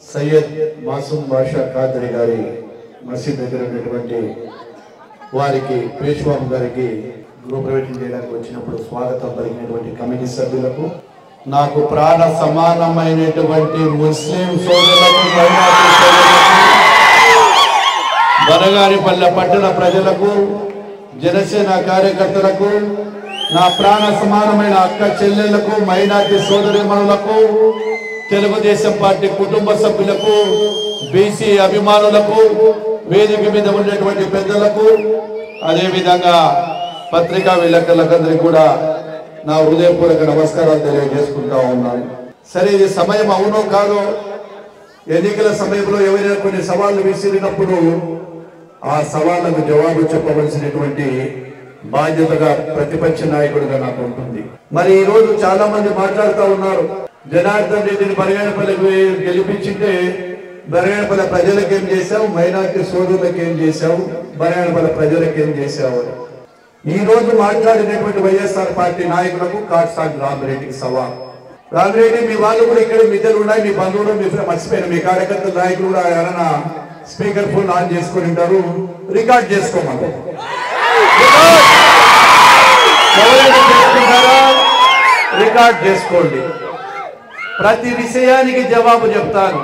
సయ్యద్ మాసూమ్ బాషా ఖాదరి గారి మసీద్ దగ్గర ఉన్నటువంటి వారికి పేష్వాం గారికి గృహప్రవేశం చేయడానికి వచ్చినప్పుడు స్వాగతం పలికినటువంటి కమిటీ సభ్యులకు, నాకు ప్రాణ సమానమైనటువంటి ముస్లిం సోదరులకు, బనగానిపల్లె పట్టణ ప్రజలకు, జనసేన కార్యకర్తలకు, నా ప్రాణ సమానమైన అక్క చెల్లెళ్లకు, మైనార్టీ సోదరిమణులకు, తెలుగుదేశం పార్టీ కుటుంబ సభ్యులకు, బీసీ అభిమానులకు, వేదిక మీద ఉన్నటువంటి పెద్దలకు, అదేవిధంగా పత్రికా విలేకరులందరికీ కూడా నా హృదయపూర్వక నమస్కారాలు తెలియజేసుకుంటా ఉన్నాను. సరే, ఇది సమయం అవునో కాదో, ఎన్నికల సమయంలో ఎవరైనా కొన్ని సవాళ్లు విసిరినప్పుడు ఆ సవాళ్లకు జవాబు చెప్పవలసినటువంటి బాధ్యతగా ప్రతిపక్ష నాయకుడిగా నాకు ఉంటుంది. మరి ఈ రోజు చాలా మంది మాట్లాడుతూ ఉన్నారు, జనార్దన్ రెడ్డిని బనగానపల్లికి గెలిపించింటే బనగానపల్లి ప్రజలకు ఏం చేశావు, మైనార్టీ సోదరులకు ఏం చేశావు, బనగానపల్లి ప్రజలకు ఏం చేశావు. ఈ రోజు మాట్లాడినటువంటి వైఎస్ఆర్ పార్టీ నాయకులకు కాట్సాగ్ రామిరెడ్డికి సవాల్. రామిరెడ్డి, మీ వాళ్ళు కూడా ఇక్కడ మిద్దరు ఉన్నాయి, మీ బంధువులు, మీ మర్చిపోయిన మీ కార్యకర్తల నాయకులు కూడా ఎవరైనా స్పీకర్ ఫోన్ ఆన్ చేసుకుని ఉంటారు, రికార్డ్ చేసుకోమని రికార్డ్ చేసుకోండి. ప్రతి విషయానికి జవాబు చెప్తాను,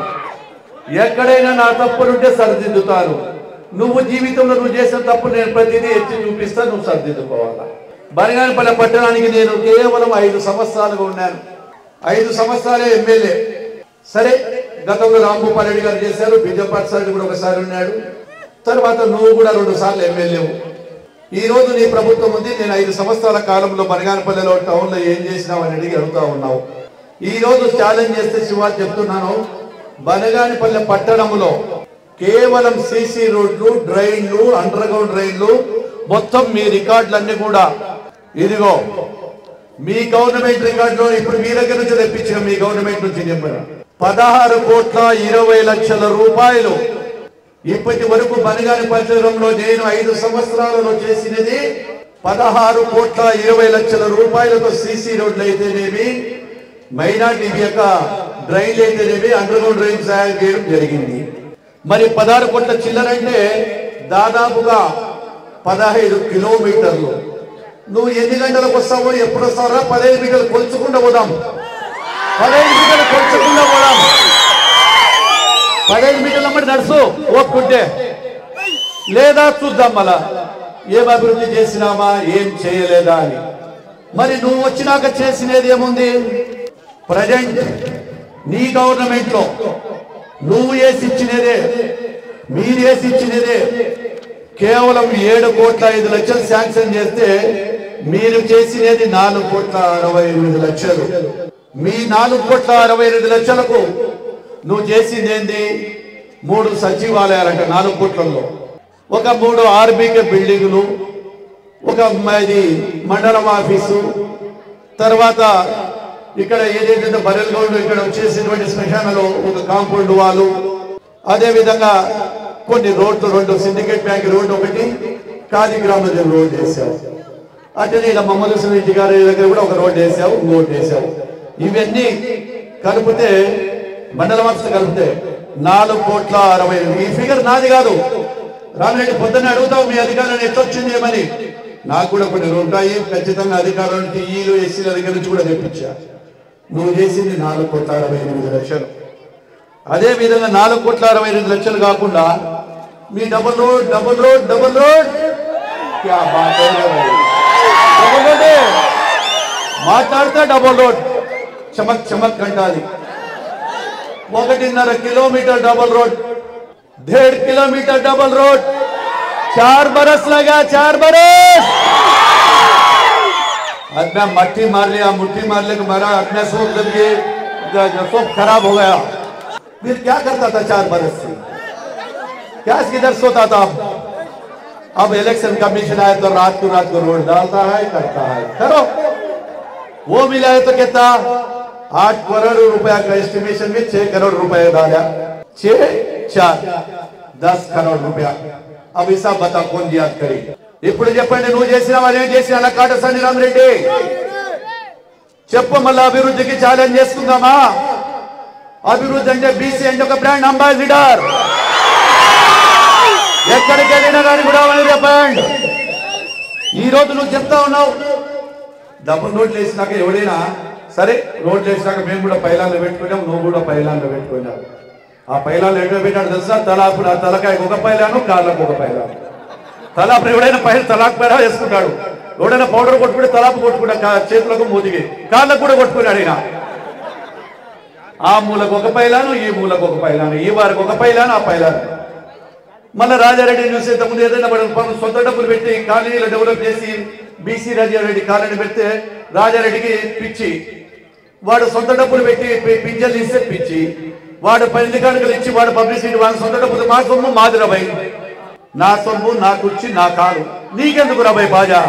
ఎక్కడైనా నా తప్పులుంటే సరిదిద్దుతాను. నువ్వు జీవితంలో నువ్వు చేసిన తప్పు నేను ప్రతిదీ ఎత్తి చూపిస్తా, నువ్వు సరిదిద్దుకోవాలా. బనగానపల్లె పట్టణానికి నేను కేవలం 5 సంవత్సరాలుగా ఉన్నాను, 5 సంవత్సరాలే ఎమ్మెల్యే. సరే, గతంలో రాంభూపాల్ రెడ్డి గారు చేశారు, బిజెపి సార్ కూడా ఒకసారి ఉన్నాడు, తర్వాత నువ్వు కూడా 2 సార్లు ఎమ్మెల్యే. ఈ రోజు నీ ప్రభుత్వం ఉంది, నేను 5 సంవత్సరాల కాలంలో బనగానపల్లెలో టౌన్లో ఏం చేసినావు అని అడిగి అడుగుతా ఉన్నావు. ఈ రోజు ఛాలెంజ్ చేస్తే శివారు చెప్తున్నాను, బనగానపల్లె పట్టణంలో కేవలం సీసీ రోడ్లు, డ్రైన్లు, అండర్ గ్రౌండ్ డ్రైన్లు, మొత్తం మీ రికార్డులన్నీ కూడా ఇదిగో మీ గవర్నమెంట్ రికార్డులో ఇప్పుడు మీ దగ్గర నుంచి తెప్పించిన, మీ గవర్నమెంట్ నుంచి చెప్పారు 16,20,00,000 రూపాయలు. ఇప్పటి వరకు బనగానపల్లెలో నేను 5 సంవత్సరాలలో చేసినది 16,20,00,000 రూపాయలతో సీసీ రోడ్లు అయితేనేమి, మైనార్టీ యొక్క డ్రైన్లు అయితేనేమి, అండర్ గ్రౌండ్ డ్రైన్ తయారు చేయడం జరిగింది. మరి 16 కోట్ల చిల్లరంటే దాదాపుగా 15 కిలోమీటర్లు. నువ్వు ఎన్ని గంటలకు వస్తావో, ఎప్పుడు వస్తావో, 15 మీటర్లు కొలుచుకుండా పోదాం, 15 మీటర్లు కొలుచుకుండా పోదాం, 15 మీటర్ల అమ్మటి నడుసు ఓపుకుంటే, లేదా చూద్దాం మళ్ళా ఏం అభివృద్ధి చేసినామా, ఏం చేయలేదా అని. మరి నువ్వు వచ్చినాక చేసినది ఏముంది? ప్రజెంట్ నీ గవర్నమెంట్ లో నువ్వు వేసి ఇచ్చినదే, మీరు వేసి ఇచ్చినదే కేవలం 7,05,00,000 శాంక్షన్ చేస్తే మీరు చేసినది 4,68,00,000. మీ 4,68,00,000కు నువ్వు చేసింది ఏంది? 3 సచివాలయాలంట 4 కోట్లలో, ఒక 3 ఆర్బీకే బిల్డింగులు, ఒక మండలం ఆఫీసు, తర్వాత ఇక్కడ ఏదైతే బరెల్గౌడ్ ఇక్కడ వచ్చేసినటువంటి శ్మశానలో ఒక కాంపౌండ్ వాళ్ళు, అదేవిధంగా కొన్ని రోడ్లు, 2 సిండికేట్ బ్యాంక్ రోడ్డు, ఒకటి కాదిగ్రామ రోడ్డు వేసావు, అట్లనే ఇలా మహమ్మద్ హుస్సేన్ రెడ్డి గారి దగ్గర కూడా ఒక రోడ్డు వేసావు, ఇంకోటి వేసావు. ఇవన్నీ కలిపితే మండలం ఆఫీస్ కలిపితే 4,60,00,000. ఈ ఫిగర్ నాది కాదు, రామిరెడ్డి పొద్దున్న అడుగుతావు మీ అధికారులను ఎట్టొచ్చింది ఏమని. నాకు కూడా కొన్ని ఉంటాయి, ఖచ్చితంగా అధికారులను టీఈలు, ఎస్సీల దగ్గర నుంచి కూడా తెప్పించా. నువ్వు చేసింది 4,68,00,000. అదే విధంగా 4,68,00,000 కాకుండా మీ డబుల్ రోడ్ క్యా బాత్ హై, డబుల్ రోడ్ మాట్లాడితే డబుల్ రోడ్ చమక్ చమక్ అంటాది. 1.5 kilometre double road, 1.5 kilometre double road, 4 बरस लगा, 4 बरस. अपना मट्टी मार लिया, मुट्ठी मार ले, मारा अपना सोच करके सब खराब हो गया. फिर क्या करता था 4 बरस से? क्या किधर सोता था? अब इलेक्शन कमीशन आए तो रात को रोड डालता है, करता है, करो. वो मिला है तो कितना? 8 करोड़ रुपया का एस्टिमेशन में 6 करोड़ रुपया डाला, 6 4 10 करोड़ रुपया. अब हिसाब बता कौन याद करे? ఇప్పుడు చెప్పండి, నువ్వు చేసిన వాళ్ళు ఏం చేసిన అలా కాటసాని రామిరెడ్డి చెప్పు. మళ్ళీ అభివృద్ధికి ఛాలెంజ్ చేసుకుందామా? అభివృద్ధి అంటే బీసీ అంటే ఒక బ్రాండ్ అంబాసిడర్. ఎక్కడికి వెళ్ళినా కానీ కూడా బ్రాండ్. ఈ రోజు నువ్వు చెప్తా ఉన్నావు డబ్బు నోట్లు వేసినాక ఎవడైనా సరే, రోడ్లు వేసినాక మేము కూడా పైలాన్లు పెట్టుకున్నాం, నువ్వు కూడా పైలాన్లు పెట్టుకున్నావు. ఆ పైలాన్లు ఎక్కడ పెట్టాడు తెలుసా? తలాపు, తలకాయకు ఒక పైలాను, కాళ్ళకు ఒక పైలాను. తలాపు ఎవడైనా తలాకు పైన వేసుకుంటాడు. ఎవడైనా పౌడర్ కొట్టుకుంటే తలాపు కొట్టుకుంటా, చేతులకు మూతికి, కాళ్ళకు కూడా కొట్టుకున్నాడు ఆయన. ఆ మూలకు ఒక పైలాను, ఈ మూలకు ఒక పైలాను, ఈ వారికి ఒక పైలాను, ఆ పైలాను. మళ్ళీ రాజారెడ్డి చూసేంత ముందు ఏదైనా సొంత డబ్బులు పెట్టి కాలనీలు డెవలప్ చేసి బీసీ రాజారెడ్డి కాలనీ పెడితే రాజారెడ్డికి పిచ్చి. వాడు సొంత డబ్బులు పెట్టి పింఛన్లు ఇస్తే పిచ్చి. వాడు 10 కానుకలు ఇచ్చి వాడు పబ్లిసిటీ, వాడు సొంత డబ్బులు, మా సొమ్ము మాది రాబాయి, నా సొమ్ము నా కుర్చీ నా కాలు, నీకెందుకు రాబాయి బాజా?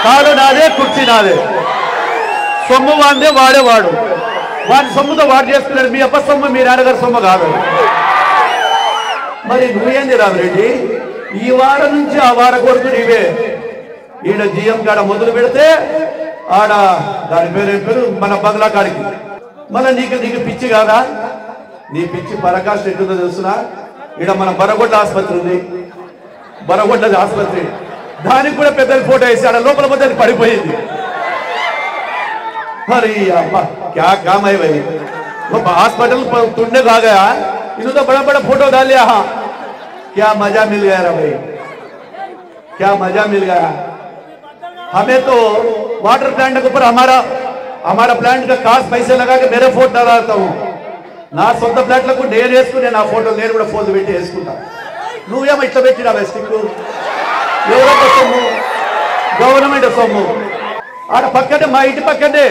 కాలు నాదే, కుర్చీ నాదే, సొమ్ము వాడే వాడేవాడు, వాడి సొమ్ముతో వాడు చేసుకున్నాడు. మీ అప్ప సొమ్ము మీ నాన్నగారి సొమ్ము కాదు. మరి నువ్వేంది రామిరెడ్డి? ఈ వారం నుంచి ఆ వారం కొరకు నీవే. ఈడ జిఎం కాడ మొదలు పెడితే ఆడ దాని పేరు మన బంగ్లా కాడికి. మళ్ళీ నీకు పిచ్చి కాదా? నీ పిచ్చి పరకాష్ట ఎట్టుందో తెలుసునా? ఈడ మన బరగొడ్డ ఆసుపత్రి ఉంది, బరగొడ్డ ఆసుపత్రి, దానికి కూడా పెద్ద ఫోటో వేసి ఆడ లోపల పోతే పడిపోయింది. మరి అమ్మా క్యా కామ్ है भाई, हॉस्पिटल तुमने आ गया, इन्हों तो बड़ा बड़ा फोटो डाल लिया। हाँ, क्या मजा मिल गया रे भाई, क्या मजा मिल गया हमें तो। वाटर प्लांट के ऊपर हमारा प्लांट का खास पैसे लगा के मेरे फोटो डालता हूँ. నా సొంత ప్లాట్లకు నేను వేసుకునే నా ఫోటో నేను కూడా ఫోటో పెట్టి వేసుకుంటా. నువ్వేమో ఇట్లా పెట్టినా స్టిక్? ఎవరో సొమ్ము, గవర్నమెంట్ సొమ్ము. ఆడ పక్కనే, మా ఇంటి పక్కనే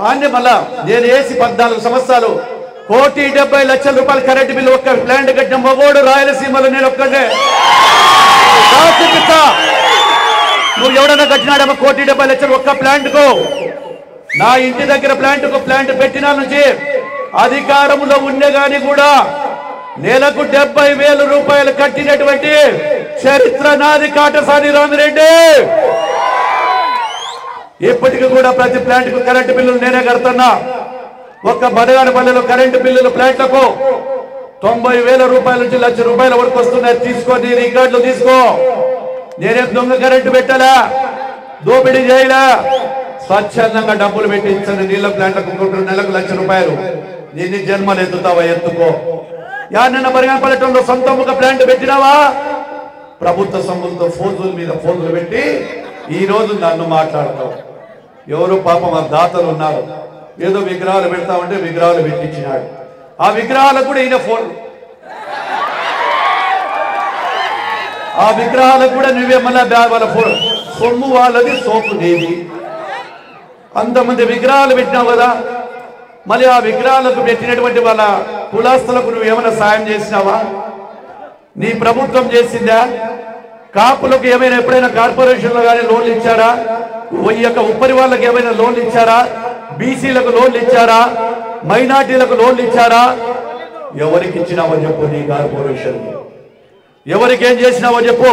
ఆన్నే. మళ్ళా నేను వేసి 14 సంవత్సరాలు 1,70,00,000 రూపాయలు కరెంట్ బిల్లు ఒక్క ప్లాంట్ కట్టిన మగోడు రాయలసీమలో నేను ఒక్కడే. నువ్వు ఎవడన్నా కట్టినాడమ్మా 1,70,00,000 ఒక్క ప్లాంట్కు? నా ఇంటి దగ్గర ప్లాంట్ పెట్టినా నుంచి అధికారంలో ఉండే గాని కూడా నెలకు 70,000 రూపాయలు కట్టినటువంటి చరిత్ర నాది, కాటసాని రామిరెడ్డి. ఇప్పటికి కూడా ప్రతి ప్లాంట్ కు కరెంటు బిల్లులు నేనే కడుతున్నా. ఒక్క బనగానపల్లిలో కరెంటు బిల్లులు ప్లాంట్లకు 90,000 రూపాయల నుంచి 1,00,000 రూపాయల వరకు వస్తున్నాయి. తీసుకో, నీ రికార్డులు తీసుకో. నేనేం దొంగ కరెంటు పెట్టాలా, దోపిడీ చేయలా, స్వచ్ఛందంగా డబ్బులు పెట్టించండి. నీళ్ళ ప్లాంట్లకు నెలకు 1,00,000 రూపాయలు. దీన్ని జన్మలు ఎత్తుతావా? ఎత్తుకో. యాన్న బనగానపల్లెటంలో సొంత ఒక ప్లాంట్ పెట్టినావా? ప్రభుత్వ సొమ్ములతో ఫోన్ల మీద ఫోన్లు పెట్టి ఈ రోజు నన్ను మాట్లాడతావు. ఎవరు పాపం ఆ దాతలు ఉన్నారు, ఏదో విగ్రహాలు పెడతామంటే విగ్రహాలు పెట్టించినాడు. ఆ విగ్రహాలకు కూడా ఈయన ఫోన్, ఆ విగ్రహాలకు కూడా నువ్వే మళ్ళా వాళ్ళ ఫోన్, సొమ్ము వాళ్ళది, సోపు నీది. అంతమంది విగ్రహాలు పెట్టినావు కదా, మళ్ళీ ఆ విగ్రహాలకు పెట్టినటువంటి వాళ్ళ కులాస్తులకు నువ్వేమైనా సాయం చేసినావా? నీ ప్రభుత్వం చేసిందా? కాపులకు ఏమైనా ఎప్పుడైనా కార్పొరేషన్లో కానీ లోన్లు ఇచ్చారా? ఈ యొక్క ఉప్పరి వాళ్ళకి ఏమైనా లోన్లు ఇచ్చారా? బీసీలకు లోన్లు ఇచ్చారా? మైనార్టీలకు లోన్లు ఇచ్చారా? ఎవరికి ఇచ్చినావో చెప్పు. నీ కార్పొరేషన్ ఎవరికి ఏం చేసినావో చెప్పు.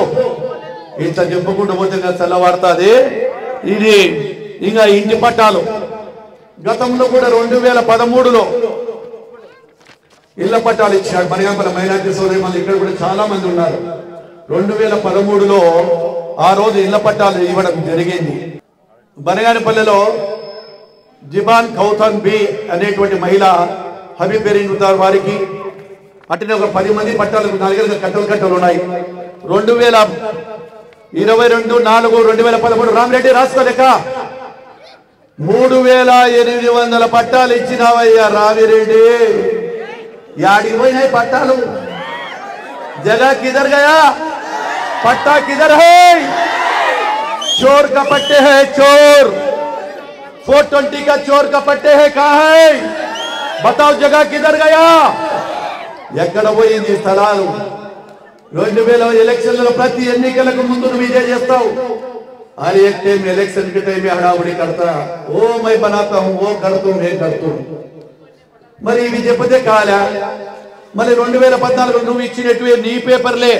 ఇంత చెప్పుకుంటూ పోతే చల్లవాడుతుంది. ఇది ఇంకా ఇంటి పట్టాలు గతంలో కూడా 2013లో ఇళ్ల పట్టాలు ఇచ్చాడు. బనగానపల్లి మైనార్టీ సోదరి మళ్ళీ ఇక్కడ కూడా చాలా మంది ఉన్నారు. 2013లో ఆ రోజు ఇళ్ల పట్టాలు ఇవ్వడం జరిగింది. బనగానపల్లిలో జిబాన్ కౌథన్ బి అనేటువంటి మహిళ హబీబెరీనుతార్ వారికి అట్లనే ఒక 10 మంది పట్టాలకు 4 కట్టలు ఉన్నాయి. 2022-4-2013 రామిరెడ్డి రాసుకోలేక 3,800 పట్టాలు ఇచ్చినావయ్యా రామిరెడ్డి. याड़ी वही नहीं पट्टा लो, जगह किधर गया, पट्टा किधर है? चोर का पट्टे है, चोर 420 का चोर का पट्टे है, कहाँ है बताओ, जगह किधर गया? ఎక్కడ పోయింది స్థలాలు? 2000 ఎలక్షన్లలో ప్రతి ఎన్నికలకు ముందు నువ్వు ఇదే చేస్తావు. हर एक टाइम इलेक्शन के टाइम में हड़ाबड़ी करता, ओ मैं बनाता हूं, वो कर तू, मैं कर तू. మరి ఇవి చెప్పదే కాలా? మరి 2014 నువ్వు ఇచ్చినట్టు నీ పేపర్లే,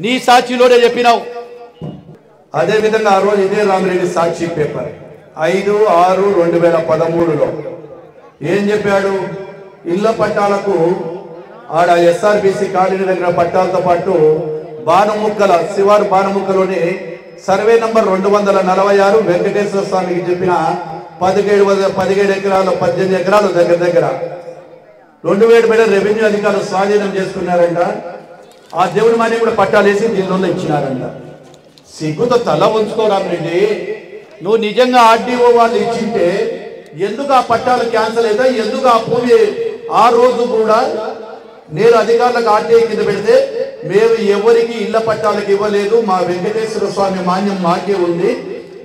నీ సాక్షిలోనే చెప్పినావు. అదే విధంగా ఆ రోజు ఇదే రామిరెడ్డి సాక్షి పేపర్ 5/6/2013లో ఏం చెప్పాడు? ఇళ్ల పట్టాలకు ఆడ ఎస్ఆర్బిసి కాలనీ దగ్గర పట్టాలతో పాటు బాణముక్కల శివారు బాణముక్కలోని సర్వే నంబర్ 246 వెంకటేశ్వర స్వామికి చెప్పిన 17 ఎకరాలు 18 ఎకరాలు దగ్గర 2000 బెడ రెవెన్యూ అధికారులు స్వాధీనం చేసుకున్నారంట. ఆ దేవుడి మాని కూడా పట్టాలేసి దీనిలో ఇచ్చినారంట. సిగ్గుతో తల ఉంచుకోరామరెడ్డి, నువ్వు నిజంగా ఆర్డీఓ వాళ్ళు ఇచ్చింటే ఎందుకు ఆ పట్టాలు క్యాన్సిల్ అవుతాయి? ఎందుకు ఆ భూమి ఆ రోజు కూడా నేను అధికారులకు ఆర్టీఐ కింద పెడితే మేము ఎవరికి ఇళ్ల పట్టాలకు ఇవ్వలేదు, మా వెంకటేశ్వర స్వామి మాన్యం మాకే ఉంది,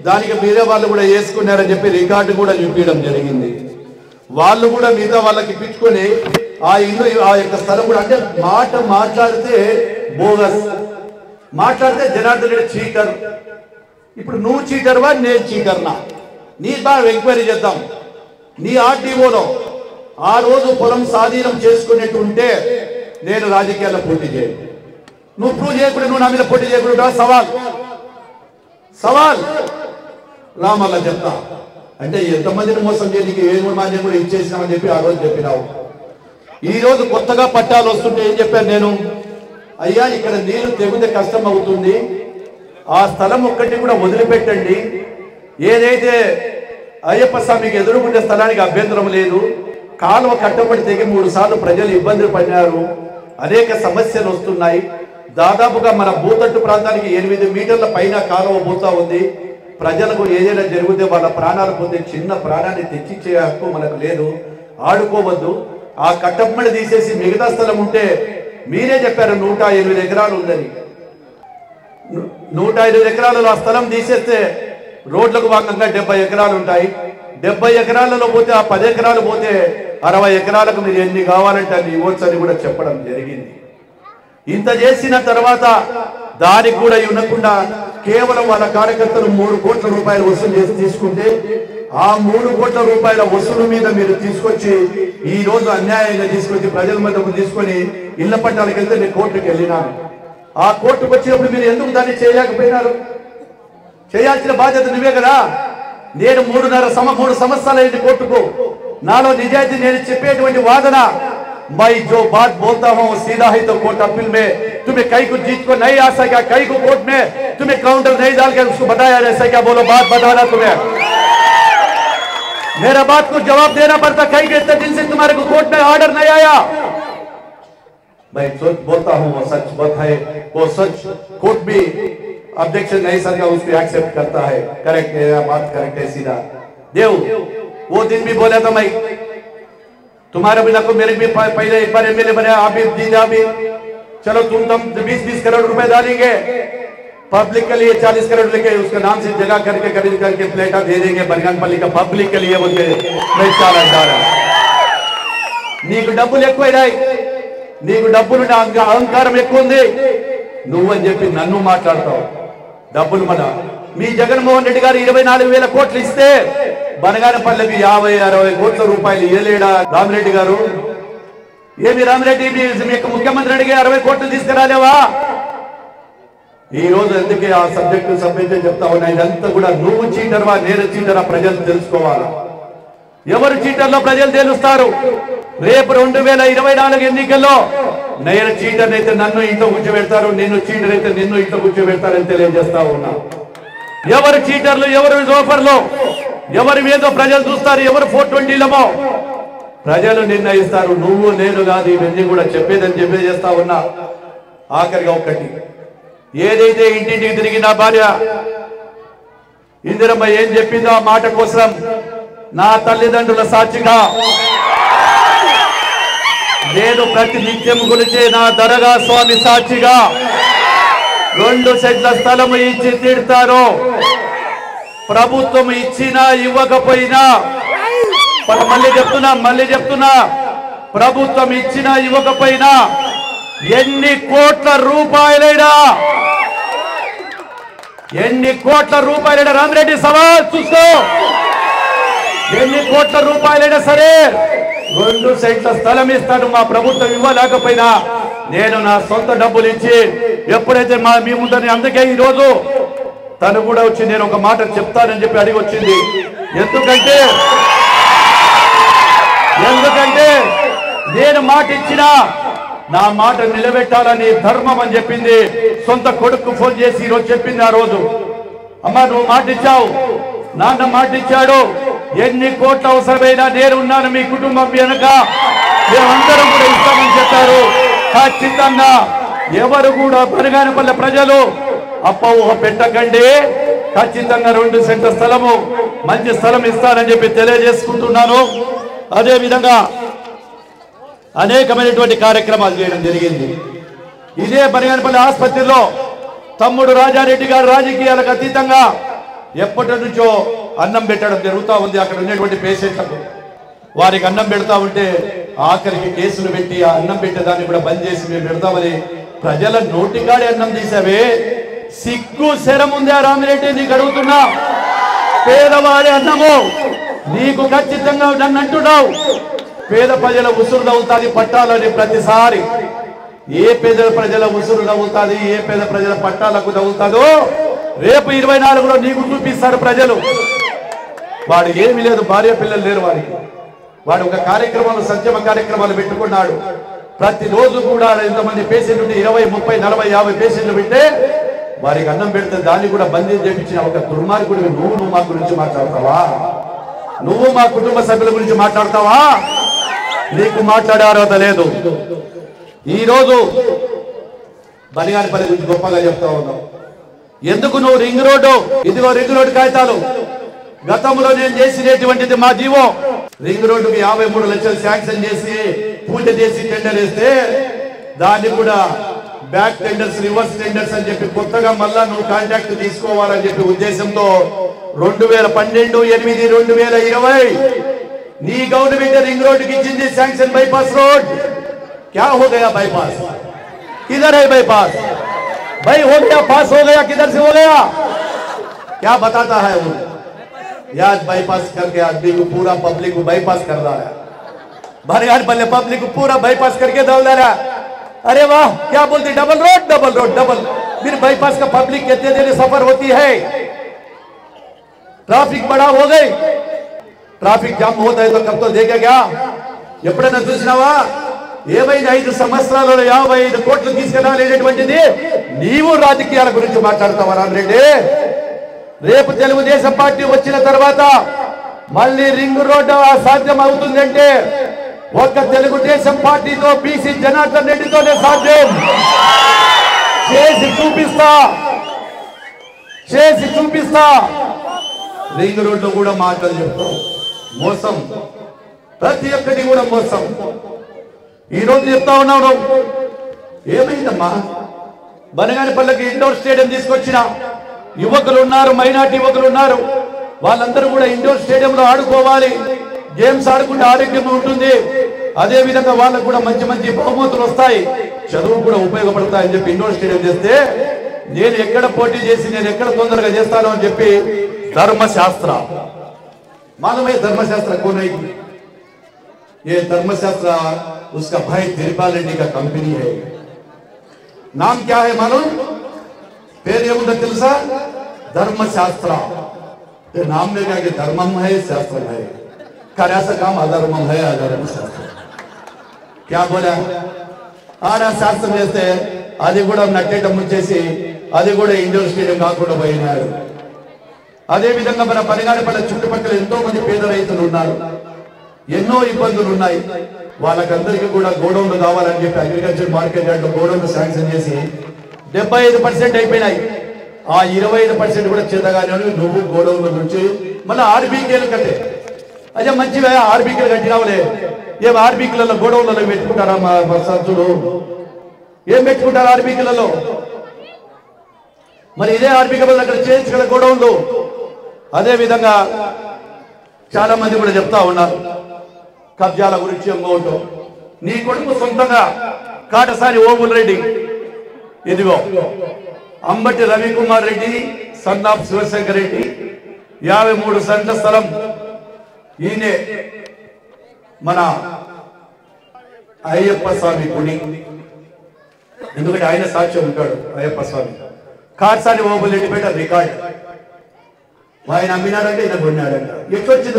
దానికి మీరే వాళ్ళు కూడా వేసుకున్నారని చెప్పి రికార్డు కూడా చూపించడం జరిగింది. వాళ్ళు కూడా మిగతా వాళ్ళకి ఇప్పించుకొని ఆ ఇల్లు ఆ యొక్క స్థలం కూడా అంటే మాట మాట్లాడితే బోగస్, మాట్లాడితే జనార్దన్ రెడ్డి చీటర్. ఇప్పుడు నువ్వు చీటర్వా నేను చీటర్నా? నీ బాగా ఎంక్వైరీ చేద్దాం. నీ ఆర్టీఓలో ఆ రోజు పొలం స్వాధీనం చేసుకునేట్టు ఉంటే నేను రాజకీయాల్లో పోటీ చేయను. నువ్వు ప్రూవ్ చేయకుండా నువ్వు నా మీద పోటీ చేయకుండా సవాల్ రామల్లా చెప్తా అంటే ఎంతమందిని మోసం చేయడానికి ఏడు మాన్యం కూడా ఇచ్చేసినామని చెప్పి ఆ రోజు చెప్పినావు. ఈ రోజు కొత్తగా పట్టాలు వస్తుంటే ఏం చెప్పాను నేను? అయ్యా ఇక్కడ నీళ్లు తెగితే కష్టం అవుతుంది, ఆ స్థలం ఒక్కటి కూడా వదిలిపెట్టండి. ఏదైతే అయ్యప్ప స్వామికి ఎదురుకుంటే స్థలానికి అభ్యంతరం లేదు, కాలువ కట్టబడి తెగి 3 సార్లు ప్రజలు ఇబ్బందులు పడినారు, అనేక సమస్యలు వస్తున్నాయి. దాదాపుగా మన భూతట్టు ప్రాంతానికి 8 మీటర్ల పైన కాలువ పోతా ఉంది. ప్రజలకు ఏదైనా జరిగితే వాళ్ళ ప్రాణాలు పొందే చిన్న ప్రాణాన్ని తెచ్చిచ్చే హక్కు మనకు లేదు, ఆడుకోవద్దు. ఆ కట్టమ్మడి తీసేసి మిగతా స్థలం ఉంటే మీరే చెప్పారు 108 ఎకరాలు ఉందని. 105 ఎకరాలలో ఆ స్థలం తీసేస్తే రోడ్లకు భాగంగా 70 ఎకరాలు ఉంటాయి. 70 ఎకరాలలో పోతే ఆ 10 ఎకరాలు పోతే 60 ఎకరాలకు మీరు ఎన్ని కావాలంటే అన్ని ఇవ్వచ్చు అని కూడా చెప్పడం జరిగింది. ఇంత చేసిన తర్వాత దానికి కూడా ఇవ్వకుండా కేవలం వాళ్ళ కార్యకర్తలు 3 కోట్ల రూపాయలు వసూలు చేసి తీసుకుంటే ఆ 3 కోట్ల రూపాయల వసూలు మీద మీరు తీసుకొచ్చి ఈ రోజు అన్యాయంగా తీసుకొచ్చి ప్రజల మధ్యకు తీసుకొని ఇళ్ల పట్టాలకు వెళ్తే నేను కోర్టుకు వెళ్ళినాను. ఆ కోర్టుకు వచ్చినప్పుడు మీరు ఎందుకు దాన్ని చేయలేకపోయినారు? చేయాల్సిన బాధ్యత నువ్వే కదా. నేను 3 సంవత్సరాలు అయింది కోర్టుకు. నాలో నిజాయితీ నేను చెప్పేటువంటి వాదన मैं जो बात बोलता हूँ सीधा ही तो कोर्ट अपील में तुम्हें कई को जीत को नहीं आ सका, कई को कोर्ट में तुम्हें काउंटर नहीं डाल के उसको बताया जैसे क्या बोलो बात बताना तुम्हें मेरा बात को जवाब देना पड़ता। कई के दिन से तुम्हारे को कोर्ट में ऑर्डर नहीं आया। मैं सच बोलता हूँ, वो सच बात है, वो सच कोर्ट भी ऑब्जेक्शन नहीं सर उसको एक्सेप्ट करता है। करेक्ट है, बात करेक्ट है सीधा। देव वो दिन भी बोला था मैं तुम्हारे बिना को मेरे भी पहले एक बार एमएलए बने, आप भी जीता भी, चलो तुम 20-20 करोड़ रुपए डालेंगे पब्लिक के लिए, 40 करोड़ लेके उसका नाम से जगह करके खरीद करके प्लेटा दे देंगे बरगनपल्ली का पब्लिक के लिए बोलते मैं చాలా डाला। నీకు డబ్బులు ఎక్కువైనాయి, నీకు డబ్బులు అహంకారం ఎక్కువ ఉంది నువ్వని చెప్పి నన్ను మాట్లాడతావు. డబ్బులు మన మీ జగన్మోహన్ రెడ్డి గారు 24,000 కోట్లు ఇస్తే బనగానపల్లికి 50-60 కోట్ల రూపాయలు ఇవ్వలేడా రామిరెడ్డి గారు? ఏమి రామిరెడ్డి మీ యొక్క ముఖ్యమంత్రి అడిగి 60 కోట్లు తీసుకురాలేవా? ఈ రోజు ఎందుకే ఆ సబ్జెక్టు చెప్తా ఉన్నా. ఇదంతా కూడా నువ్వు చీటర్వా నేను చీటరా ప్రజలు తెలుసుకోవాలా. ఎవరు చీటర్లో ప్రజలు తెలుస్తారు. రేపు 2024 ఎన్నికల్లో నేను చీటర్ అయితే నన్ను ఇంట్లో కూర్చోబెడతారు, నిన్ను చీటర్ అయితే నిన్ను ఇంట్లో కూర్చోబెడతారని తెలియజేస్తా ఉన్నా. ఎవరు చీటర్లు ఎవరు లోఫర్లు ఎవరి మీద ప్రజలు చూస్తారు, ఎవరు 420లమో ప్రజలు నిర్ణయిస్తారు. నువ్వు నేను కాదు ఇవన్నీ కూడా చెప్పేదని చెప్పేస్తా ఉన్నా. ఆఖరిగా ఒకటి, ఏదైతే ఇంటింటికి తిరిగి నా భార్య ఇందిరమ్మ ఏం చెప్పిందో ఆ మాట కోసం నా తల్లిదండ్రుల సాక్షిగా నేను ప్రతి నిత్యం గురించే నా దరగా స్వామి సాక్షిగా 2 సెంట్ల స్థలం ఇచ్చి తీరుతారు. ప్రభుత్వం ఇచ్చినా ఇవ్వకపోయినా మళ్ళీ చెప్తున్నా ప్రభుత్వం ఇచ్చినా ఇవ్వకపోయినా ఎన్ని కోట్ల రూపాయలైనా రామిరెడ్డి సవాల్ చూస్తూ ఎన్ని కోట్ల రూపాయలైనా సరే 2 సెంట్ల స్థలం ఇస్తాను. మా ప్రభుత్వం ఇవ్వలేకపోయినా నేను నా సొంత డబ్బులు ఇచ్చి ఎప్పుడైతే మీ ముందని, అందుకే ఈ రోజు తను కూడా వచ్చి నేను ఒక మాట చెప్తానని చెప్పి అడిగి వచ్చింది. ఎందుకంటే నేను మాట ఇచ్చినా నా మాట నిలబెట్టాలని ధర్మం అని చెప్పింది. సొంత కొడుకు ఫోన్ చేసి ఈరోజు చెప్పింది. ఆ రోజు అమ్మ నువ్వు మాట ఇచ్చావు, నాన్న మాట ఇచ్చాడు, ఎన్ని కోట్ల అవసరమైనా నేనున్నాను మీ కుటుంబం వెనుక, మేమందరం కూడా ఇస్తామని చెప్పారు. ఖచ్చితంగా ఎవరు కూడా బనగానపల్లె ప్రజలు అపోహ పెట్టకండి. ఖచ్చితంగా 2 సెంట్ల స్థలము మంచి స్థలం ఇస్తానని చెప్పి తెలియజేసుకుంటున్నాను. అదేవిధంగా అనేకమైనటువంటి కార్యక్రమాలు చేయడం జరిగింది. ఇదే బనగానపల్లి ఆసుపత్రిలో తమ్ముడు రాజారెడ్డి గారు రాజకీయాలకు అతీతంగా ఎప్పటి నుంచో అన్నం పెట్టడం జరుగుతూ ఉంది. అక్కడ ఉన్నటువంటి పేషెంట్లకు వారికి అన్నం పెడతా ఉంటే ఆఖరికి కేసులు పెట్టి ఆ అన్నం పెట్టేదాన్ని కూడా బంద్ చేసి మేము పెడతామని ప్రజల నోటికాడి అన్నం తీసావే, సిగ్గు శరం ఉందా రామిరెడ్డి? నీకు అడుగుతున్నా, పేదవాడి అన్నము నీకు ఖచ్చితంగా నన్ను అంటున్నావు. పేద ప్రజల ఉసురు నవ్వుతుంది పట్టాలని ప్రతిసారి ఏ పేద ప్రజల ఉసురు నవ్వుతుంది, ఏ పేద ప్రజల పట్టాలకు నవ్వుతుందో రేపు 24లో నీకు చూపిస్తారు ప్రజలు. వాడు ఏమీ లేదు, భార్య పిల్లలు లేరు వారికి. వాడు ఒక కార్యక్రమాలు సంక్షేమ కార్యక్రమాలు పెట్టుకున్నాడు. ప్రతిరోజు కూడా ఎంతమంది పేషెంట్లు 20, 30, 40, 50 పేషెంట్లు పెట్టే వారికి అన్నం పెడితే దాన్ని కూడా బందీ చేయించిన ఒక దుర్మార్గుడు. నువ్వు మా గురించి మాట్లాడతావా? నువ్వు మా కుటుంబ సభ్యుల గురించి మాట్లాడతావా? నీకు మాట్లాడే అర్హత లేదు. ఈరోజు బనగానపల్లి గురించి గొప్పగా చెప్తా ఉన్నావు. ఎందుకు నువ్వు రింగ్ రోడ్డు, ఇదిగో రింగ్ రోడ్డు కాగితాలు గతంలో నేను చేసినటువంటిది మా జీవో. రింగ్ రోడ్డుకి 53 లక్షలు శాంక్షన్ చేసి పూజ చేసి టెండర్ వేస్తే దాన్ని కూడా బ్యాక్ టెండర్స్, రివర్స్ టెండర్స్ అని చెప్పి కొత్తగా మళ్ళా నువ్వు కాంట్రాక్ట్ తీసుకోవాలని చెప్పి ఉద్దేశంతో 2012-8-2020 నీ గవర్నమెంట్ రింగ్ रोड की जिंदी सैंक्शन बाईपास रोड क्या हो गया? बाईपास किधर है? बाईपास भाई हो गया, पास हो गया, किधर से हो गया? क्या बताता है वो? याद बाईपास करके आदमी को पूरा पब्लिक को बाईपास कर रहा है। बनगानपल्ली पब्लिक को पूरा बाईपास करके डाल दे रहा है। अरे वाह, क्या बोलती? Double road, double road, double. फिर बाईपास का पब्लिक कितने देर सफर होती है? ट्रैफिक बड़ा हो गई, ट्रैफिक जाम होता है तो कब तो देखे क्या? ఎప్పుడైనా చూసినావా? ఏమైంది 5 సంవత్సరాలలో 55 కోట్లు తీసుకెళ్లాలనేటువంటిది నీవు రాజకీయాల గురించి మాట్లాడతావా రామిరెడ్డి? రేపు తెలుగుదేశం పార్టీ వచ్చిన తర్వాత మళ్ళీ రింగ్ రోడ్డు సాధ్యం అవుతుందంటే ఒక్క తెలుగుదేశం పార్టీతో బీసీ జనార్దన్ రెడ్డితోనే సాధ్యం. చేసి చూపిస్తా, చేసి చూపిస్తా. రింగ్ రోడ్డు కూడా మాటలు చెప్తాం, మోసం, ప్రతి ఒక్కటి కూడా మోసం. ఈ రోజు చెప్తా ఉన్నావు, ఏమైందమ్మా? బనగానపల్లికి ఇండోర్ స్టేడియం తీసుకొచ్చిన యువకులు ఉన్నారు, మైనార్టీ యువకులు ఉన్నారు. వాళ్ళందరూ కూడా ఇండోర్ స్టేడియంలో ఆడుకోవాలి, గేమ్స్ ఆడుకుంటే ఆరోగ్యం ఉంటుంది. అదే విధంగా వాళ్ళకు కూడా మంచి మంచి బహుమతులు వస్తాయి, చదువు కూడా ఉపయోగపడతాయని చెప్పి ఇండోర్ స్టేడియం చేస్తే నేను ఎక్కడ పోటీ చేసి నేను ఎక్కడ తొందరగా చేస్తాను అని చెప్పి धर्मशास्त्र मालूम है? धर्मशास्त्र कौन है? ये धर्मशास्त्र उसका भाई तिरपाल रेड्डी का कंपनी है। नाम क्या है मालूम? पेर ये తెలుసా? धर्मशास्त्र। ये नाम में क्या कि धर्मम है, शास्त्र है, कार्यासा काम अधर्मम है, अधर्म शास्त्र। क्या बोला? ఆడ శాస్త్రం చేస్తే అది కూడా నట్టేట ముంచేసి అది కూడా ఇండోర్ స్టేడియం కాకుండా పోయినాడు. అదే విధంగా మన బనగానపల్లి చుట్టుపక్కల ఎంతో మంది పేద రైతులు ఉన్నారు, ఎన్నో ఇబ్బందులు ఉన్నాయి. వాళ్ళకందరికీ కూడా గోడౌన్లు కావాలని చెప్పి అగ్రికల్చర్ మార్కెట్ యార్డ్ గోడౌన్లు శాంక్షన్ చేసి 75% అయిపోయినాయి. ఆ 25% కూడా చేతగానే నువ్వు గోడౌన్ల నుంచి మళ్ళీ ఆర్బీకేలు కట్టే. అదే మంచివే ఆర్బీకేలు కట్టినావులే. ఏం ఆర్బీకేలలో గోడౌన్లలో పెట్టుకుంటారా మా సర్చులు? ఏం పెట్టుకుంటారు ఆర్బీకేలలో? మరి ఇదే ఆర్బీకేల దగ్గర చేయొచ్చు కదా గోడౌన్లు. అదే విధంగా చాలా మంది కూడా చెప్తా ఉన్నారు కబ్జాల గురించి. ఇంకోటి నీ కొడుకు సొంతంగా కాటసాని ఓబుల్ రెడ్డి, ఇదిగో అంబటి రవికుమార్ రెడ్డి సన్ ఆఫ్ శివశంకర్ రెడ్డి 53 సెంట్ల స్థలం. ఈయనే మన అయ్యప్ప స్వామి గుడి, ఎందుకంటే ఆయన సాక్ష్యం ఉంటాడు అయ్యప్ప స్వామి. కాటసాని ఓబుల్ రెడ్డి పేట రికార్డ్ ఆయన అమ్మినాడంటే ఈయన కొన్నాడంట. ఎట్లొచ్చింది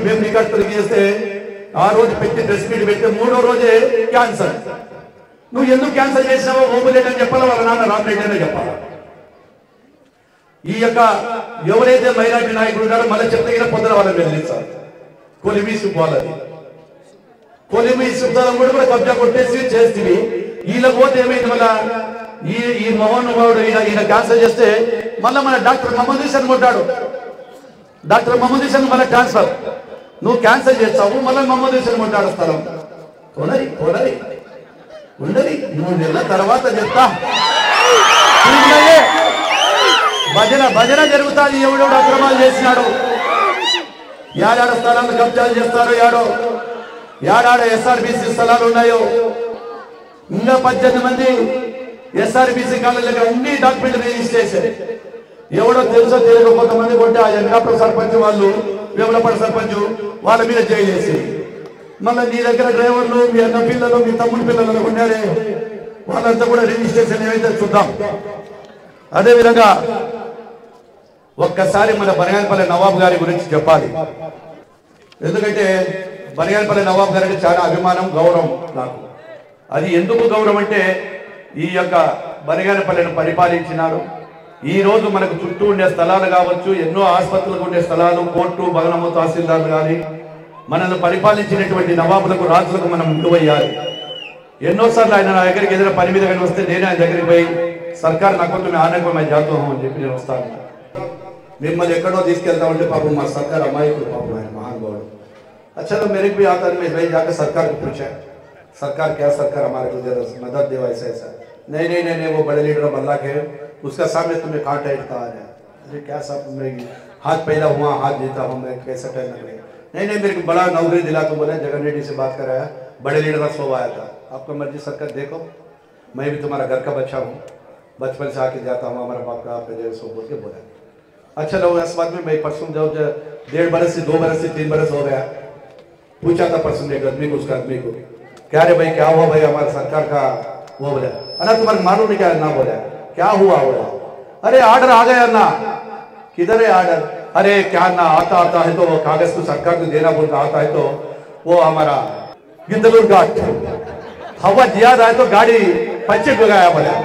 మేము రికార్డ్ తొలగి చేస్తే ఆ రోజు పెట్టి ప్రెస్ మీట్ పెడితే 3వ రోజే క్యాన్సర్. నువ్వు ఎందుకు క్యాన్సల్ చేసినావో ఓబులేట్ అని చెప్పాలా, వాళ్ళ నాన్న రామరెడ్డి అనే చెప్పాలా. ఈ యొక్క ఎవరైతే మైనార్టీ నాయకులు ఉన్నారో మళ్ళీ చెప్తే పొద్దున వాళ్ళని బెదిరించాలి. కొలిమి సుబ్బాలది కొలిమి సుబ్బాలం కూడా కబ్జా కొట్టేసి చేస్తుంది. వీళ్ళకి పోతే ఏమైంది మళ్ళా ఈ మహోనుభావుడు ఈయన క్యాన్సర్ చేస్తే మళ్ళీ మన డాక్టర్ మహమ్మద్ హుసేన్ కొట్టాడు. డాక్టర్ మహమ్మద్ హుసేన్ మళ్ళీ ట్రాన్స్ఫర్. నువ్వు క్యాన్సర్ చేస్తావు మళ్ళీ మహమ్మద్ హుసేన్ కొట్టాడు స్థలం. కొనరి ఉండరి 3 నెలల తర్వాత చెప్తా. భజన జరుగుతుంది. ఎవడెవడు అక్రమాలు చేసినాడు, ఏడాడ స్థలాలను కబ్జాలు చేస్తారో, ఏడాడ ఎస్ఆర్బిసి స్థలాలు ఉన్నాయో, ఇంకా 18 మంది ఎస్ఆర్బిసి కాలేజీలో ఉండి డాక్యుమెంట్ రిజిస్ట్రేషన్. ఎవడో తెలుసో తెలియక కొంతమంది కొంటే ఆ ఎంకాపురం సర్పంచ్ వాళ్ళు, వేములపాడు సర్పంచ్ వాళ్ళ మీద జైలు వేసి, మళ్ళీ నీ దగ్గర డ్రైవర్లు, మీ అన్న పిల్లలు, మీ తమ్ముడి పిల్లలు ఉన్నారే వాళ్ళంతా కూడా రిజిస్ట్రేషన్ ఏమైతే చూద్దాం. అదేవిధంగా ఒక్కసారి మన బనగానపల్లి నవాబ్ గారి గురించి చెప్పాలి. ఎందుకంటే బనగానపల్లి నవాబ్ గారి అంటే చాలా అభిమానం, గౌరవం నాకు. అది ఎందుకు గౌరవం అంటే ఈ యొక్క బనగానపల్లిని పరిపాలించినారు. ఈ రోజు మనకు చుట్టూ ఉండే స్థలాలు కావచ్చు, ఎన్నో ఆసుపత్రులకు ఉండే స్థలాలు, కోర్టు, భవనము, తహసీల్దార్లు కానీ మనల్ని పరిపాలించినటువంటి నవాబులకు, రాజులకు మనం ముందువయ్యాలి. ఎన్నోసార్లు ఆయన నా దగ్గరికి ఏదైనా పని మీద కానీ వస్తే నేనే ఆయన దగ్గరికి పోయి సర్కార్ నాకు మేము ఆనందమై జాతోహం అని చెప్పి నేను వస్తాను. మిమ్మల్ని ఎక్కడో తీసుకెళ్తామంటే పాపం మా సర్కార్ అమాయకుడు, పాపం ఆయన महानुभाव। अच्छा तो मेरे भी आता है, मैं भाई जाकर सरकार को पूछा, सरकार क्या सरकार हमारे को जरा मदद दे, ऐसा ऐसा। नहीं नहीं नहीं वो बड़े लीडर बल्ला के उसका सामने तुम्हें कहाँ टाइट था आ रहा है। अरे क्या साहब मैं हाथ पैदा हुआ हाथ जीता हूँ, मैं कैसा टाइम लग रहा है। नहीं नहीं मेरे को बड़ा नौकरी दिला तो बोले, जगन रेड्डी से बात कराया, बड़े लीडर का शो आया था, आपका मर्जी सरकार देखो, मैं भी तुम्हारा घर का बच्चा हूँ, बचपन से आके जाता हूँ, हमारा बाप का आप सो बोल के बोला। अच्छा लोग इस बात में मैं परसों जब 1.5 बरस से 2 बरस से 3 बरस हो गया, पूछा था परसों एक आदमी को, उसका आदमी को क्या रे भाई क्या हुआ भाई हमारे सरकार का, वो बोला अना तुम्हारे मालूम नहीं क्या ना, बोला क्या हुआ बोला अरे आर्डर आ गया ना, किधर है आर्डर, अरे क्या ना आता है तो कागज को सरकार को देना बोलता, आता है तो वो हमारा गिंदलूर घाट हवा ज्यादा है तो गाड़ी पंचर में गया, बोला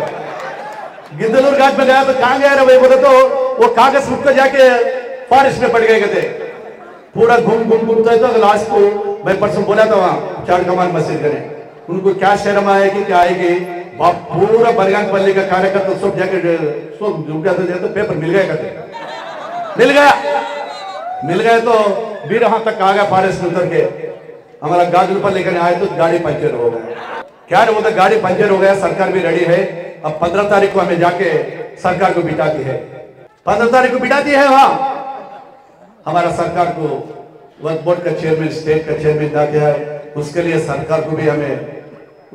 गिंदलूर घाट में गया तो कहाँ गया रे भाई, बोले तो वो कागज उठ कर जाके फॉरेस्ट में पड़ गए थे, पूरा घूमता है तो लास्ट को मैं परसों बोला था वहाँ चार कमान मस्जिद करें, उनको क्या शर्म आए कि क्या आएगी, पूरा बरगानपल्ली का कार्यकर्ता सब जाके सब जुट जाते तो पेपर मिल गया करते, मिल गया तो भी वहां तक आ गया फॉरेस्ट में उतर के, हमारा गाजरपल्ली लेकर आए तो गाड़ी पंचर हो गया, क्या वो तो गाड़ी पंचर हो गया, सरकार भी रेडी है, अब 15 तारीख को हमें जाके सरकार को बिठाती है, 15 तारीख को बिठाती है वहां हमारा सरकार को वक्फ बोर्ड का चेयरमैन, स्टेट का चेयरमैन आ गया है, उसके लिए सरकार को भी हमें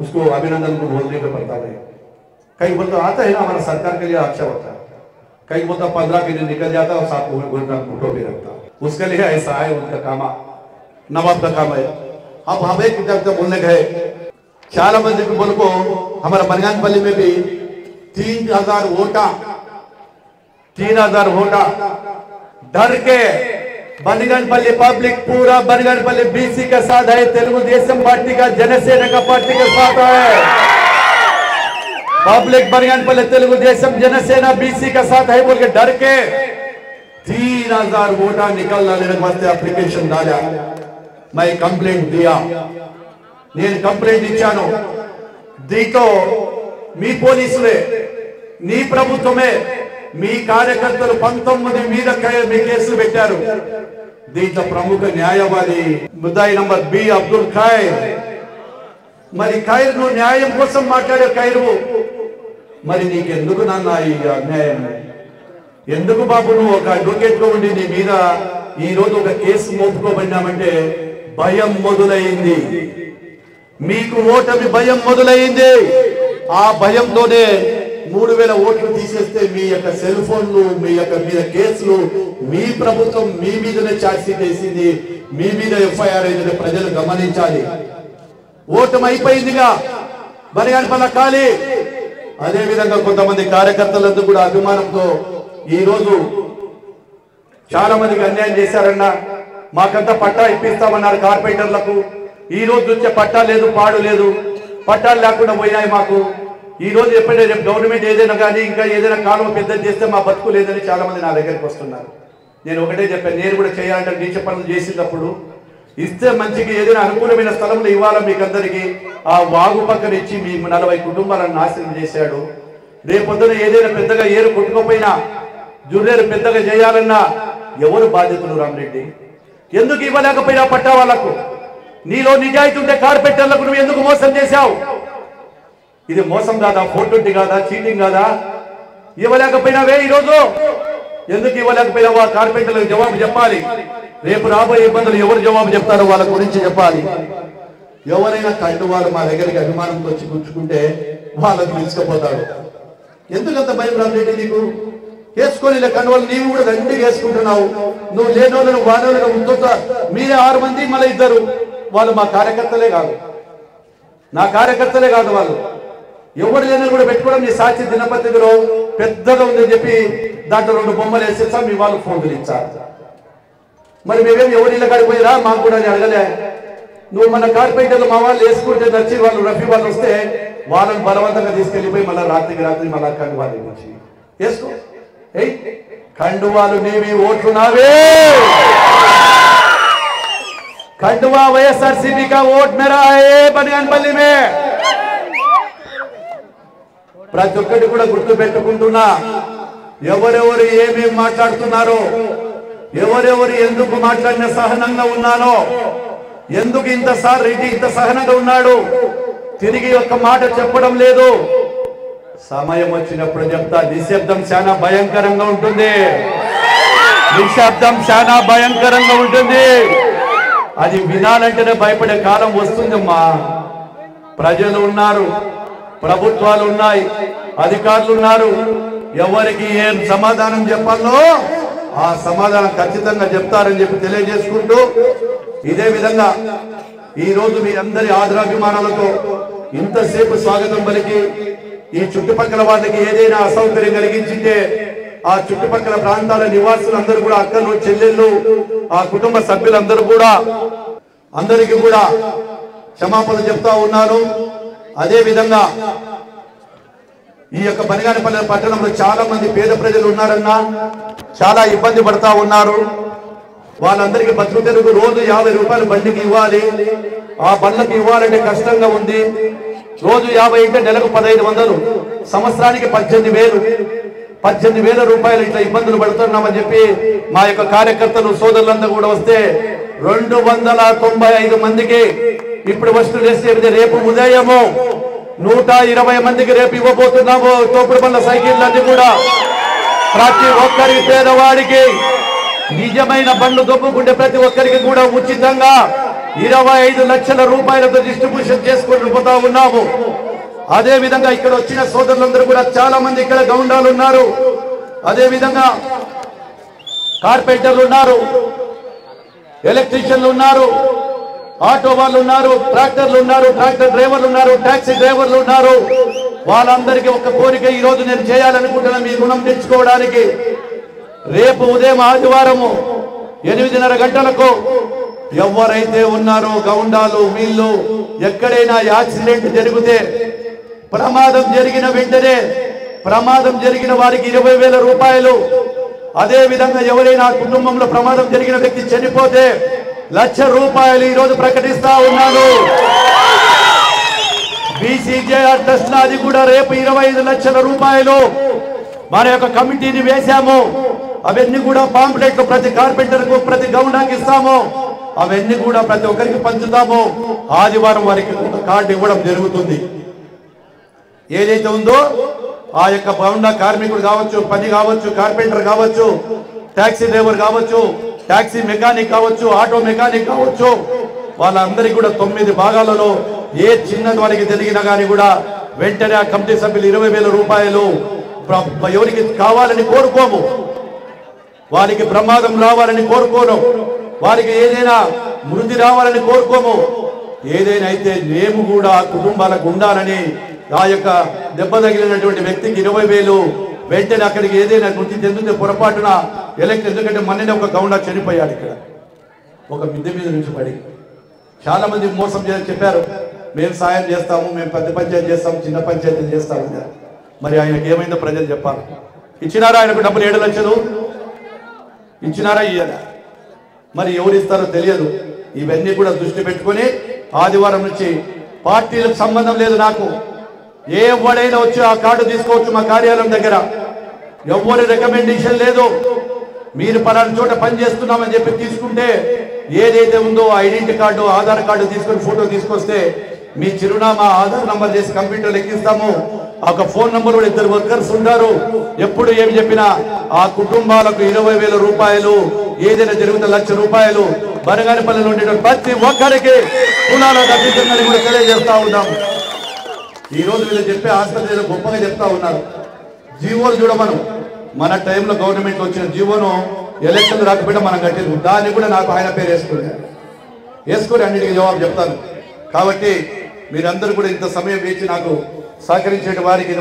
उसको अभिनंदन को बोलने को पड़ता है। कई बोलता आता है ना हमारा सरकार के लिए अच्छा होता है, कई बोलता 15 के दिन निकल जाता है और साथ में फोटो भी रखता है, उसके लिए ऐसा है, उनका काम नवाब का काम है। अब हम एक बोलने गए चाला मंदिर को बोल को हमारा बरगानपल्ली में भी 3000 वोटा डर के बरगानपल्ली पब्लिक पूरा बरगानपल्ली बीसी के साथ है, तेलुगु देशम पार्टी का, जनसेना का पार्टी के साथ है, पब्लिक बरगानपल्ली तेलुगु देशम जनसेना बीसी का साथ है बोल के डर के 3000 वोटा निकल लाने वास्ते एप्लीकेशन डाला, मैं कंप्लेंट दिया, నేను కంప్లైంట్ ఇచ్చాను, దీంతో మీ పోలీసులే నీ ప్రభుత్వమే మీ కార్యకర్తలు 19 మీద మీ కేసులు పెట్టారు, దీంట్లో ప్రముఖ న్యాయవాది ముద్దాయి నంబర్ బి అబ్దుల్ ఖైర్, మరి ఖైర్ నువ్వు న్యాయం కోసం మాట్లాడే ఖైరు, మరి నీకెందుకు నాన్న ఈ అన్యాయం, ఎందుకు బాబు నువ్వు ఒక అడ్వకేట్ గా ఉండి నీ మీద ఈ రోజు ఒక కేసు మోపుకోబడినామంటే భయం మొదలైంది, మీకు ఓటమి భయం మొదలైంది, ఆ భయంతోనే 3000 ఓట్లు తీసేస్తే మీ యొక్క సెల్ ఫోన్లు, మీ యొక్క మీద కేసులు, మీ ప్రభుత్వం మీ మీదనే ఛార్జ్ షీట్ వేసింది, మీ మీద ఎఫ్ఐఆర్ అయిందని ప్రజలు గమనించాలి. ఓటమి అయిపోయిందిగా బరగానపల్లి ఖాళీ. అదే విధంగా కొంతమంది కార్యకర్తలందరూ కూడా అభిమానంతో ఈ రోజు చాలా మందికి అన్యాయం చేశారన్న, మాకంతా పట్టా ఇప్పిస్తామన్నారు కార్పొరేటర్లకు, ఈ రోజు చూస్తే పట్టా లేదు, పాడు లేదు, పట్టాలు లేకుండా పోయినాయి మాకు. ఈ రోజు ఎప్పుడైనా రేపు గవర్నమెంట్ ఏదైనా కానీ ఇంకా ఏదైనా కాలువ పెద్దది చేస్తే మా బతుకు లేదని చాలా మంది నా దగ్గరికి వస్తున్నారు. నేను ఒకటే చెప్పాను, నేను కూడా చేయాలంటే నీచ పనులు చేసేటప్పుడు ఇస్తే మంచిగా ఏదైనా అనుకూలమైన స్థలంలో ఇవ్వాలా మీకు అందరికీ. ఆ వాగు పక్కన ఇచ్చి మీ 40 కుటుంబాలను నాశనం చేశాడు. రేపొద్దున ఏదైనా పెద్దగా ఏరు కొట్టుకోపోయినా జుర్రేరు పెద్దగా చేయాలన్నా ఎవరు బాధ్యతలు రామరెడ్డి? ఎందుకు ఇవ్వలేకపోయినా పట్టా వాళ్ళకు? నీలో నిజాయితీ ఉంటే కార్పొరేటర్లకు నువ్వు ఎందుకు మోసం చేశావు? ఇది మోసం కాదా? 420 కాదా? చీటింగ్ కాదా? ఇవ్వలేకపోయినావే ఈరోజు. ఎందుకు ఇవ్వలేకపోయినావా? కార్పొరేటర్లకు జవాబు చెప్పాలి. రేపు రాబోయే ఇబ్బందులు ఎవరు జవాబు చెప్తారో వాళ్ళ గురించి చెప్పాలి. ఎవరైనా కండువాళ్ళు మా దగ్గరికి అభిమానంతో వచ్చి కూర్చుకుంటే వాళ్ళకి తీసుకుపోతాడు. ఎందుకంత భయం రామరెడ్డి నీకు? వేసుకొని కండువాళ్ళు నీవు కూడా దండిగా వేసుకుంటున్నావు. నువ్వు లేనోళ్ళను వానోళ్ళను ఉంటుందా? మీరే 6 మంది, మళ్ళీ 2 వాళ్ళు మా కార్యకర్తలే కాదు, నా కార్యకర్తలే కాదు. వాళ్ళు ఎవరు లేనని కూడా పెట్టుకోవడం నీ సాక్షి దినపత్రికలో పెద్దగా ఉందని చెప్పి దాంట్లో 2 బొమ్మలు వేసేస్తాం. మీ వాళ్ళు ఫోన్లు ఇచ్చారు. మరి మేమేమి ఎవరి ఇళ్ళ కాడిపోయిరా? మాకు కూడా అడగలే. నువ్వు మన కార్పొరేటర్లు మా వాళ్ళు వేసుకుంటే నచ్చి వాళ్ళు రఫీ వాళ్ళు వస్తే వాళ్ళని బలవంతంగా తీసుకెళ్ళిపోయి మళ్ళీ రాత్రికి రాత్రి మళ్ళా కండువాలు వచ్చి వేసుకో. కండువాలు నీవి, ఓట్లు నావే. खंडवा వైఎస్ఆర్సీపీ का वोट मेरा है బనియాన్పల్లి में. ప్రతి ఒక్కటి కూడా గుర్తు పెట్టుకుంటున్నా. ఎవరెవరు ఏమేమి మాట్లాడుతున్నారో, ఎవరెవరు ఎందుకు మాట్లాడిన సహనంగా ఉన్నానో, ఎందుకు ఇంతసారి ఇంత సహనంగా ఉన్నాడు, తిరిగి ఒక్క మాట చెప్పడం లేదు. సమయం వచ్చినప్పుడు చెప్తా. నిశ్శబ్దం చాలా భయంకరంగా ఉంటుంది. నిశ్శబ్దం చాలా భయంకరంగా ఉంటుంది. అది వినాలంటేనే భయపడే కాలం వస్తుందమ్మా. ప్రజలు ఉన్నారు, ప్రభుత్వాలు ఉన్నాయి, అధికారులు ఉన్నారు. ఎవరికి ఏం సమాధానం చెప్పాలో ఆ సమాధానం ఖచ్చితంగా చెప్తారని చెప్పి తెలియజేసుకుంటూ, ఇదే విధంగా ఈ రోజు మీ అందరి ఆదరాభిమానాలతో ఇంతసేపు స్వాగతం పలికి ఈ చుట్టుపక్కల వాళ్ళకి ఏదైనా అసౌకర్యం కలిగించింటే ఆ చుట్టుపక్కల ప్రాంతాల నివాసులందరూ కూడా, అక్కలు చెల్లెళ్ళు, ఆ కుటుంబ సభ్యులందరూ కూడా అందరికీ కూడా క్షమాపణ చెప్తా ఉన్నాను. అదే విధంగా ఈ యొక్క బనిగానపల్లి పట్టణంలో చాలా మంది పేద ప్రజలు ఉన్నారన్నా, చాలా ఇబ్బంది పడతా ఉన్నారు. వాళ్ళందరికీ బతుకు తెరుగు రోజు 50 రూపాయలు బండికి ఇవ్వాలి. ఆ బండ్లకి ఇవ్వాలంటే కష్టంగా ఉంది. రోజు 50 అంటే నెలకు 1500, సంవత్సరానికి 18,000 రూపాయలు ఇట్లా ఇబ్బందులు పడుతున్నామని చెప్పి మా యొక్క కార్యకర్తలు సోదరులందరూ కూడా వస్తే 295 మందికి ఇప్పుడు వస్తువులు వేస్తే రేపు ఉదయము 120 మందికి రేపు ఇవ్వబోతున్నాము. తోపుడు బండ్ల సైకిళ్ళన్నీ కూడా ప్రతి ఒక్కరికి, పేదవాడికి నిజమైన బండ్లు దొబ్బుకుంటే ప్రతి ఒక్కరికి కూడా ఉచితంగా 25 లక్షల రూపాయలతో డిస్ట్రిబ్యూషన్ చేసుకొని పోతా ఉన్నాము. అదే విధంగా ఇక్కడ వచ్చిన సోదరులందరూ కూడా చాలా మంది ఇక్కడ గౌండాలు ఉన్నారు. అదే విధంగా కార్పెంటర్లు ఉన్నారు, ఎలక్ట్రీషియన్లు ఉన్నారు, ఆటో వాళ్ళు ఉన్నారు, ట్రాక్టర్లు ఉన్నారు, ట్రాక్టర్ డ్రైవర్లు ఉన్నారు, టాక్సీ డ్రైవర్లు ఉన్నారు. వాళ్ళందరికీ ఒక కోరిక ఈ రోజు నేను చేయాలనుకుంటున్నా, మీ రుణం తెచ్చుకోవడానికి. రేపు ఉదయం ఆదివారము 8:30 గంటలకు ఎవరైతే ఉన్నారో గౌండాలు, వీళ్ళు ఎక్కడైనా యాక్సిడెంట్ జరిగితే, ప్రమాదం జరిగిన వెంటనే ప్రమాదం జరిగిన వారికి 20,000 రూపాయలు. అదే విధంగా ఎవరైనా కుటుంబంలో ప్రమాదం జరిగిన వ్యక్తి చనిపోతే 1,00,000 రూపాయలు ఈ రోజు ప్రకటిస్తా ఉన్నాను. బీసీజేఆర్ ట్రస్ట్ అది కూడా రేపు 25 లక్షల రూపాయలు మన యొక్క కమిటీని వేశాము. అవన్నీ కూడా పాంప్లెట్లు ప్రతి కార్పెంటర్కు, ప్రతి గౌండాకి ఇస్తాము. అవన్నీ కూడా ప్రతి ఒక్కరికి పంచుతాము. ఆదివారం వారికి కార్డు ఇవ్వడం జరుగుతుంది. ఏదైతే ఉందో ఆ యొక్క గౌండా కార్మికుడు కావచ్చు, పని కావచ్చు, కార్పెంటర్ కావచ్చు, టాక్సీ డ్రైవర్ కావచ్చు, టాక్సీ మెకానిక్ కావచ్చు, ఆటో మెకానిక్ కావచ్చు, వాళ్ళందరికీ కూడా 9 భాగాలలో ఏ చిన్నది వారికి జరిగినా కానీ కూడా వెంటనే ఆ కమిటీ సభ్యులు 20,000 రూపాయలు ఎవరికి కావాలని కోరుకోము. వారికి ప్రమాదం రావాలని కోరుకోను, వారికి ఏదైనా మృతి రావాలని కోరుకోము. ఏదైనా అయితే మేము కూడా కుటుంబాలకు ఉండాలని, ఆ యొక్క దెబ్బ తగిలినటువంటి వ్యక్తికి 20,000 వెంటనే అక్కడికి ఏదైనా మృతి చెందితే పొరపాటున ఎందుకంటే మొన్ననే ఒక గౌండా చనిపోయాడు ఇక్కడ, ఒక మిద్దె మీద నుంచి పడి చాలా మంది మోసం చెప్పారు, మేము సాయం చేస్తాము, మేము పెద్ద పంచాయతీ చేస్తాము, చిన్న పంచాయతీలు చేస్తాము. మరి ఆయనకి ఏమైందో ప్రజలు చెప్పాలి. ఇచ్చినారా ఆయనకు డబ్బులు 7 లక్షలు ఇచ్చినారా ఇయ్యారా? మరి ఎవరు ఇస్తారో తెలియదు. ఇవన్నీ కూడా దృష్టి పెట్టుకొని ఆదివారం నుంచి పార్టీలకు సంబంధం లేదు, నాకు ఎవడైనా వచ్చి ఆ కార్డు తీసుకోవచ్చు మా కార్యాలయం దగ్గర. ఎవరి రికమెండేషన్ లేదు. మీరు పలానా చోట పని చేస్తున్నామని చెప్పి తీసుకుంటే ఏదైతే ఉందో ఐడెంటిటీ కార్డు, ఆధార్ కార్డు తీసుకొని ఫోటో తీసుకొస్తే మీ చిరునామా, ఆధార్ నంబర్ చేసి కంప్యూటర్లో ఎక్కిస్తాము. ఒక ఫోన్ నంబర్ కూడా 2 వర్కర్స్ ఉంటారు. ఎప్పుడు ఏమి చెప్పినా ఆ కుటుంబాలకు 20,000 రూపాయలు, ఏదైనా జరిగితే 1,00,000 రూపాయలు బనగానిపల్లిలో ఉండే ప్రతి ఒక్కరికి కులాల అతీతంగా కూడా తెలియజేస్తా ఉన్నాం. ఈ రోజు వీళ్ళు చెప్పే ఆసుపత్రిలో గొప్పగా చెప్తా ఉన్నారు. జీవోలు చూడమను, మన టైంలో గవర్నమెంట్ వచ్చిన జీవోను ఎలక్షన్లు రాకపోయినా మనం కట్టింది, దాన్ని కూడా నాకు ఆయన పేరు వేసుకొని అన్నిటికీ జవాబు చెప్తాను. కాబట్టి మీరందరూ కూడా ఇంత సమయం వేచి నాకు సహకరించే వారికి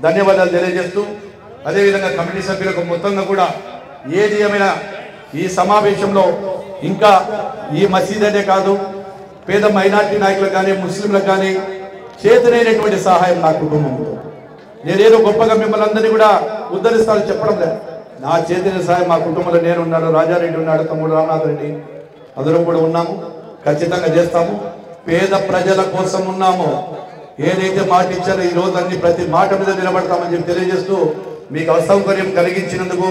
ధన్యవాదాలు తెలియజేస్తూ, అదేవిధంగా కమిటీ సభ్యులకు మొత్తంగా కూడా ఏది ఏమైనా ఈ సమావేశంలో ఇంకా ఈ మసీద్ అనే కాదు, పేద మైనార్టీ నాయకులకు కానీ ముస్లింలకు కానీ చేతనైనటువంటి సహాయం నా కుటుంబంలో. నేనేదో గొప్పగా మిమ్మల్ని అందరినీ కూడా ఉద్ధరిస్తానని చెప్పడం లేదు. నా చేతన సహాయం మా కుటుంబంలో నేను ఉన్నాను, రాజారెడ్డి ఉన్నాడు, తమ్ముడు రామనాథ్ రెడ్డి, అందరం కూడా ఉన్నాము. ఖచ్చితంగా చేస్తాము. పేద ప్రజల కోసం ఉన్నాము. ఏదైతే మాట ఇచ్చారో ఈ రోజు అన్ని ప్రతి మాట మీద నిలబడతామని చెప్పి తెలియజేస్తూ, మీకు అసౌకర్యం కలిగించినందుకు,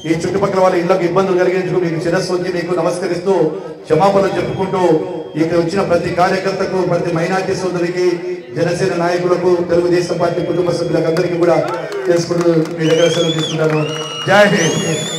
ఈ చుట్టుపక్కల వాళ్ళ ఇళ్లకు ఇబ్బందులు కలిగించుకు మీకు శిరస్సు వచ్చి మీకు నమస్కరిస్తూ క్షమాపణలు చెప్పుకుంటూ, ఇక్కడ వచ్చిన ప్రతి కార్యకర్తకు, ప్రతి మైనార్టీ సోదరికి, జనసేన నాయకులకు, తెలుగుదేశం పార్టీ కుటుంబ సభ్యులకు అందరికీ కూడా తెలుసుకుంటూ మీ దగ్గర సెలవు తీసుకుంటాను. జై హింద్.